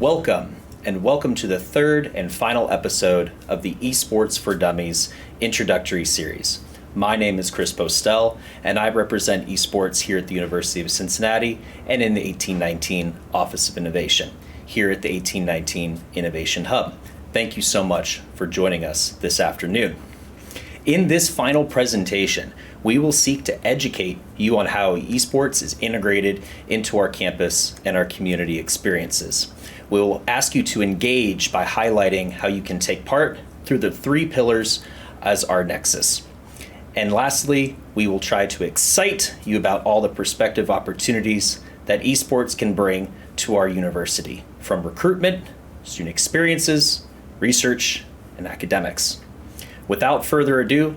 Welcome, and welcome to the third and final episode of the Esports for Dummies introductory series. My name is Chris Postel, and I represent esports here at the University of Cincinnati and in the 1819 Office of Innovation, here at the 1819 Innovation Hub. Thank you so much for joining us this afternoon. In this final presentation, we will seek to educate you on how esports is integrated into our campus and our community experiences. We will ask you to engage by highlighting how you can take part through the three pillars as our nexus. And lastly, we will try to excite you about all the prospective opportunities that esports can bring to our university, from recruitment, student experiences, research, and academics. Without further ado,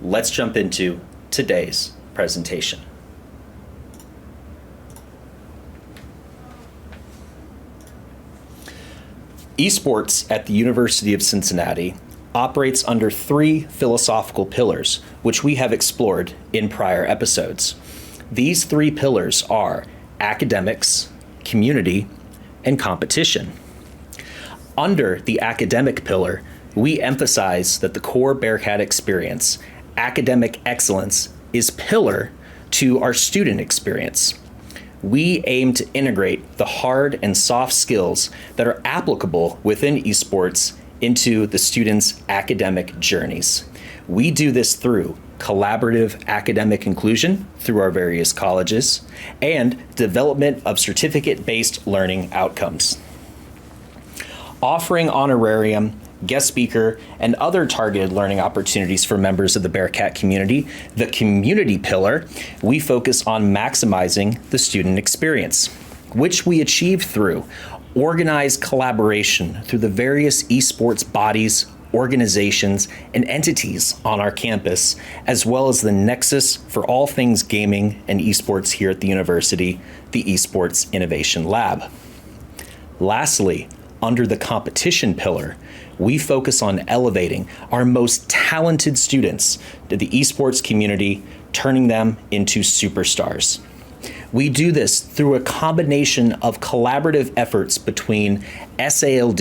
let's jump into today's presentation. Esports at the University of Cincinnati operates under three philosophical pillars, which we have explored in prior episodes. These three pillars are academics, community, and competition. Under the academic pillar, we emphasize that the core Bearcat experience, academic excellence, is pillar to our student experience. We aim to integrate the hard and soft skills that are applicable within esports into the students' academic journeys. We do this through collaborative academic inclusion through our various colleges and development of certificate-based learning outcomes. Offering honorarium, guest speaker, and other targeted learning opportunities for members of the Bearcat community, the community pillar, we focus on maximizing the student experience, which we achieve through organized collaboration through the various esports bodies, organizations, and entities on our campus, as well as the nexus for all things gaming and esports here at the university, the Esports Innovation Lab. Lastly, under the competition pillar, we focus on elevating our most talented students to the esports community, turning them into superstars. We do this through a combination of collaborative efforts between SALD,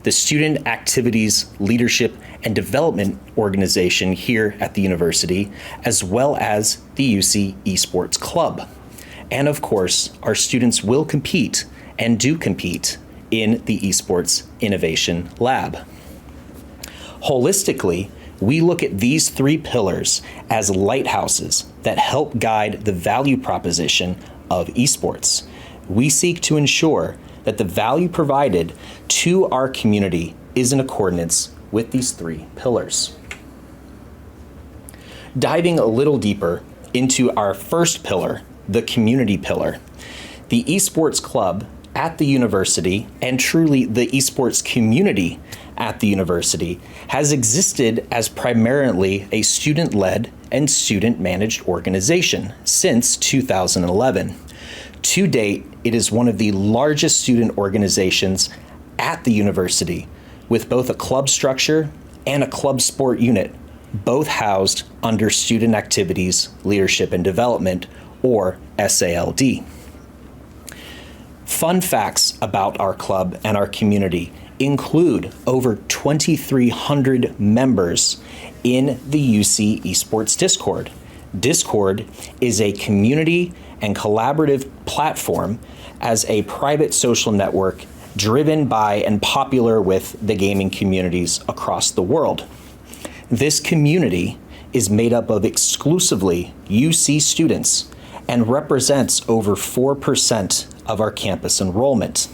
the Student Activities, Leadership, and Development Organization here at the university, as well as the UC Esports Club. And of course, our students will compete and do compete in the Esports Innovation Lab. Holistically, we look at these three pillars as lighthouses that help guide the value proposition of esports. We seek to ensure that the value provided to our community is in accordance with these three pillars. Diving a little deeper into our first pillar, the community pillar, the Esports Club at the university, and truly the esports community at the university, has existed as primarily a student-led and student-managed organization since 2011. To date, it is one of the largest student organizations at the university, with both a club structure and a club sport unit, both housed under Student Activities, Leadership, and Development, or SALD. Fun facts about our club and our community include over 2,300 members in the UC Esports Discord. Discord is a community and collaborative platform as a private social network driven by and popular with the gaming communities across the world. This community is made up of exclusively UC students and represents over 4% of our campus enrollment.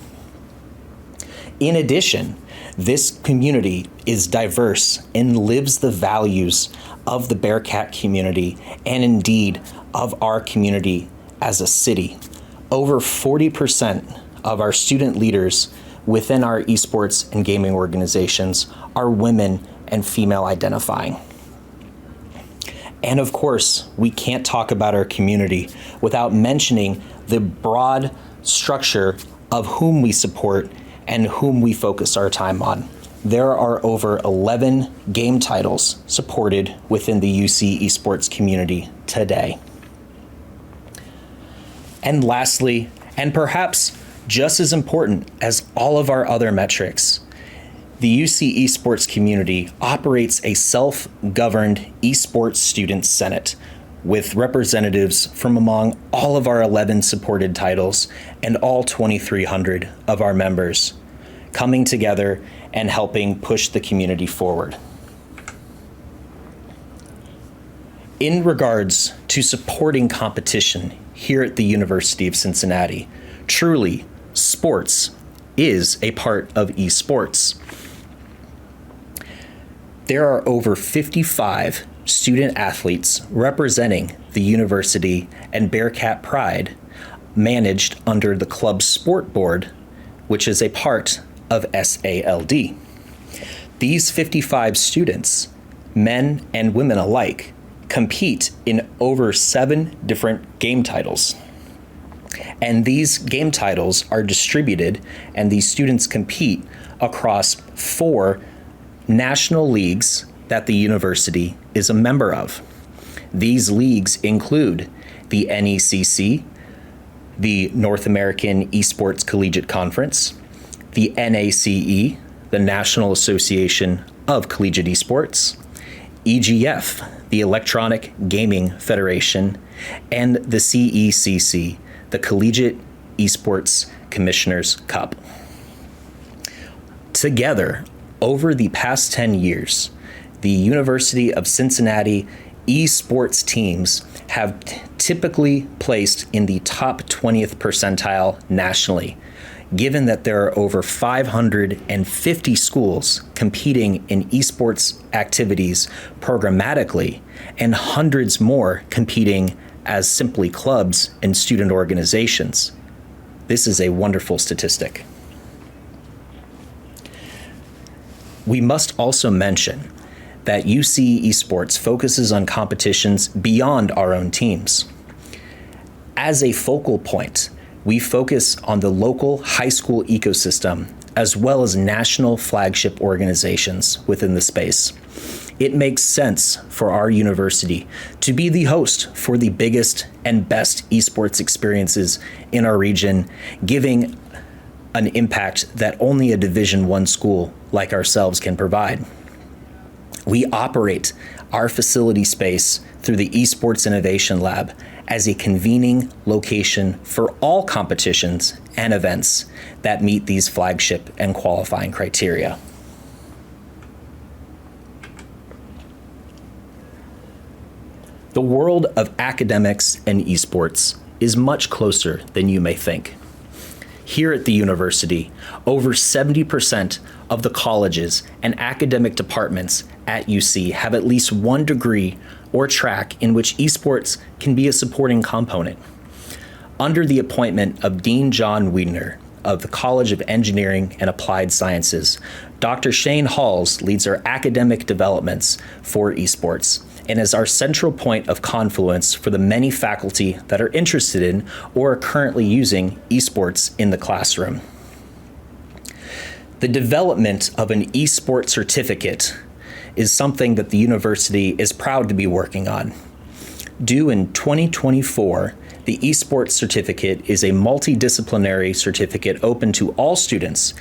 In addition, this community is diverse and lives the values of the Bearcat community and indeed of our community as a city. Over 40% of our student leaders within our esports and gaming organizations are women and female identifying. And of course, we can't talk about our community without mentioning the broad structure of whom we support and whom we focus our time on. There are over 11 game titles supported within the UC Esports community today. And lastly, and perhaps Just as important as all of our other metrics, the UC Esports community operates a self-governed esports student senate with representatives from among all of our 11 supported titles and all 2,300 of our members coming together and helping push the community forward. In regards to supporting competition here at the University of Cincinnati, truly, sports is a part of esports. There are over 55 student athletes representing the university and Bearcat Pride, managed under the club sport board, which is a part of SALD. These 55 students, men and women alike, compete in over 7 different game titles. And these game titles are distributed, and these students compete across 4 national leagues that the university is a member of. These leagues include the NECC, the North American Esports Collegiate Conference, the NACE, the National Association of Collegiate Esports, EGF, the Electronic Gaming Federation, and the CECC, the Collegiate Esports Commissioners Cup. Together, over the past 10 years, the University of Cincinnati esports teams have typically placed in the top 20th percentile nationally, given that there are over 550 schools competing in esports activities programmatically and hundreds more competing as simply clubs and student organizations. This is a wonderful statistic. We must also mention that UC Esports focuses on competitions beyond our own teams. As a focal point, we focus on the local high school ecosystem as well as national flagship organizations within the space. It makes sense for our university to be the host for the biggest and best esports experiences in our region, giving an impact that only a Division I school like ourselves can provide. We operate our facility space through the Esports Innovation Lab as a convening location for all competitions and events that meet these flagship and qualifying criteria. The world of academics and esports is much closer than you may think. Here at the university, over 70% of the colleges and academic departments at UC have at least one degree or track in which esports can be a supporting component. Under the appointment of Dean John Wiedner of the College of Engineering and Applied Sciences, Dr. Shane Halls leads our academic developments for esports and is our central point of confluence for the many faculty that are interested in or are currently using esports in the classroom. The development of an esports certificate is something that the university is proud to be working on. Due in 2024, the esports certificate is a multidisciplinary certificate open to all students,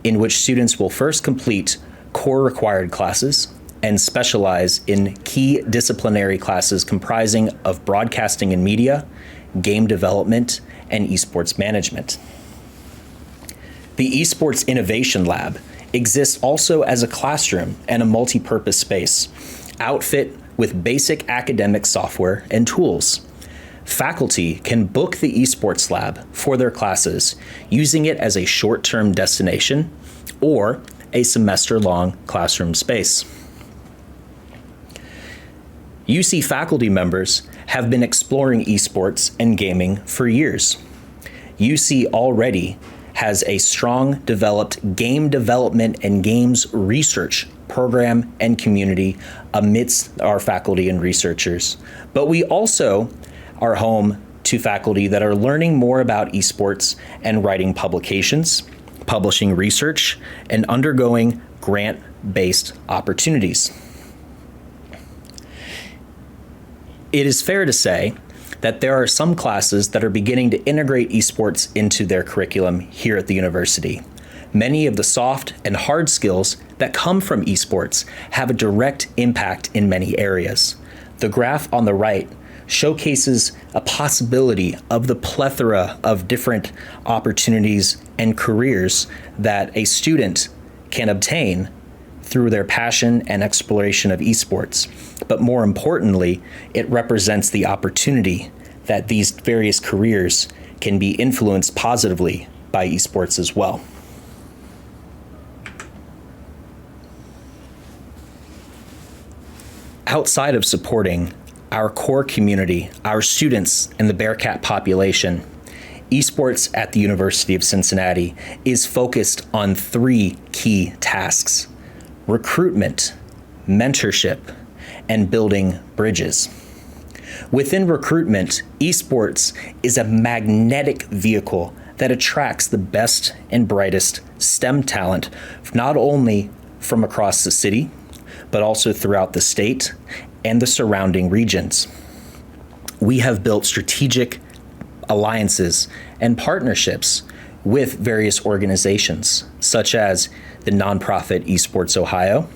in which students will first complete core required classes and specialize in key disciplinary classes comprising of broadcasting and media, game development, and esports management. The Esports Innovation Lab exists also as a classroom and a multi-purpose space, outfit with basic academic software and tools. Faculty can book the Esports Lab for their classes, using it as a short-term destination or a semester-long classroom space. UC faculty members have been exploring esports and gaming for years. UC already has a strong developed game development and games research program and community amidst our faculty and researchers. But we also are home to faculty that are learning more about esports and writing publications, publishing research, and undergoing grant-based opportunities. It is fair to say that there are some classes that are beginning to integrate esports into their curriculum here at the university. Many of the soft and hard skills that come from esports have a direct impact in many areas. The graph on the right showcases a possibility of the plethora of different opportunities and careers that a student can obtain through their passion and exploration of esports. But more importantly, it represents the opportunity that these various careers can be influenced positively by esports as well. Outside of supporting our core community, our students, and the Bearcat population, esports at the University of Cincinnati is focused on 3 key tasks: recruitment, mentorship, and building bridges. Within recruitment, esports is a magnetic vehicle that attracts the best and brightest STEM talent, not only from across the city, but also throughout the state and the surrounding regions. We have built strategic alliances and partnerships with various organizations, such as the nonprofit Esports Ohio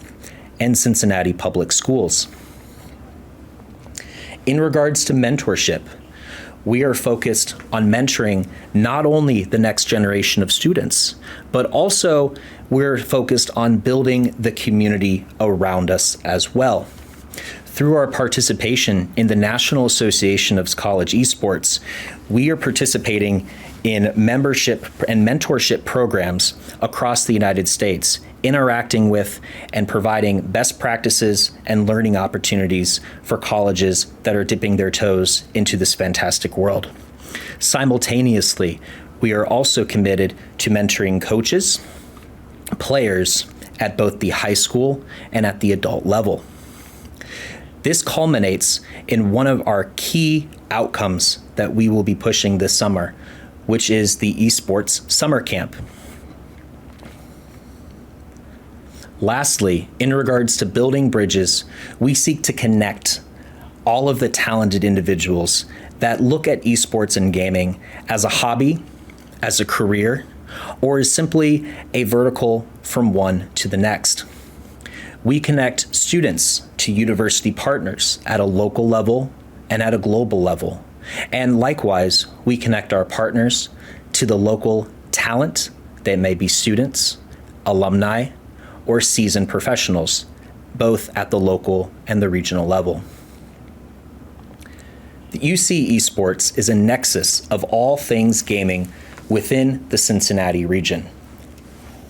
and Cincinnati Public Schools. In regards to mentorship, we are focused on mentoring not only the next generation of students, but also we're focused on building the community around us as well. Through our participation in the National Association of College Esports, we are participating in membership and mentorship programs across the United States, interacting with and providing best practices and learning opportunities for colleges that are dipping their toes into this fantastic world. Simultaneously, we are also committed to mentoring coaches, players at both the high school and at the adult level. This culminates in one of our key outcomes that we will be pushing this summer, which is the Esports Summer Camp. Lastly, in regards to building bridges, we seek to connect all of the talented individuals that look at esports and gaming as a hobby, as a career, or as simply a vertical from one to the next. We connect students to university partners at a local level and at a global level. And likewise, we connect our partners to the local talent. They may be students, alumni, or seasoned professionals, both at the local and the regional level. The UC Esports is a nexus of all things gaming within the Cincinnati region.